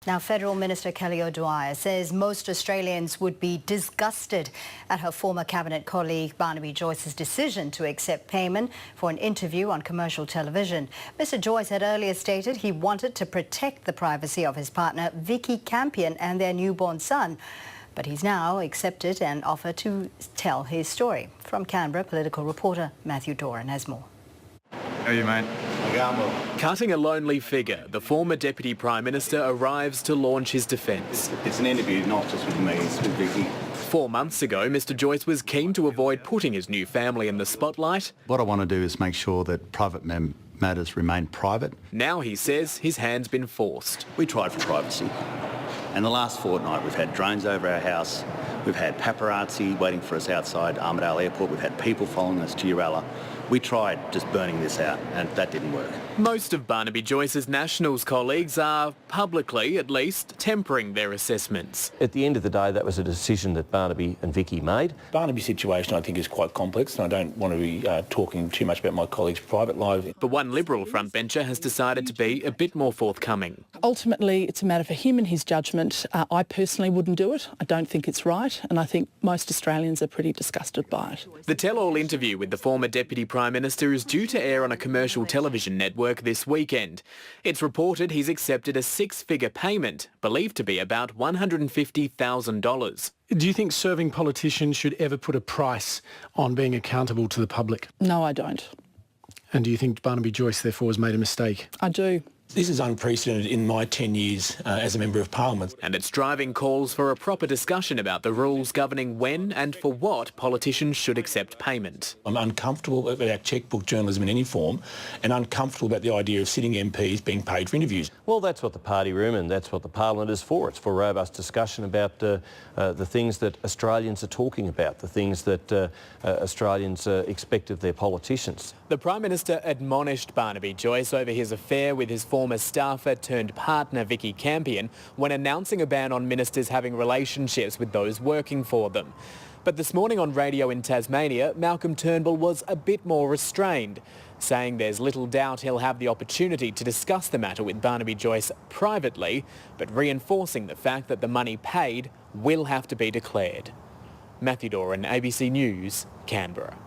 Now, Federal Minister Kelly O'Dwyer says most Australians would be disgusted at her former cabinet colleague Barnaby Joyce's decision to accept payment for an interview on commercial television. Mr Joyce had earlier stated he wanted to protect the privacy of his partner Vicky Campion and their newborn son. But he's now accepted an offer to tell his story. From Canberra, political reporter Matthew Doran has more. How are you, mate? Cutting a lonely figure, the former Deputy Prime Minister arrives to launch his defence. It's an interview not just with me, it's with Vicky. 4 months ago, Mr Joyce was keen to avoid putting his new family in the spotlight. What I want to do is make sure that private matters remain private. Now he says his hand's been forced. We tried for privacy. And the last fortnight we've had drones over our house, we've had paparazzi waiting for us outside Armidale Airport, we've had people following us to Uralla. We tried just burning this out and that didn't work. Most of Barnaby Joyce's Nationals colleagues are, publicly at least, tempering their assessments. At the end of the day, that was a decision that Barnaby and Vicky made. Barnaby's situation, I think, is quite complex, and I don't want to be talking too much about my colleagues' private lives. But one Liberal frontbencher has decided to be a bit more forthcoming. Ultimately, it's a matter for him and his judgment. I personally wouldn't do it. I don't think it's right, and I think most Australians are pretty disgusted by it. The tell-all interview with the former Deputy Prime Minister is due to air on a commercial television network this weekend. It's reported he's accepted a six-figure payment, believed to be about $150,000. Do you think serving politicians should ever put a price on being accountable to the public? No, I don't. And do you think Barnaby Joyce, therefore, has made a mistake? I do. This is unprecedented in my 10 years as a Member of Parliament. And it's driving calls for a proper discussion about the rules governing when and for what politicians should accept payment. I'm uncomfortable about our chequebook journalism in any form and uncomfortable about the idea of sitting MPs being paid for interviews. Well, that's what the party room and that's what the Parliament is for. It's for robust discussion about the things that Australians are talking about, the things that Australians expect of their politicians. The Prime Minister admonished Barnaby Joyce over his affair with his former staffer turned partner Vicky Campion when announcing a ban on ministers having relationships with those working for them. But this morning on radio in Tasmania, Malcolm Turnbull was a bit more restrained, saying there's little doubt he'll have the opportunity to discuss the matter with Barnaby Joyce privately, but reinforcing the fact that the money paid will have to be declared. Matthew Doran, ABC News, Canberra.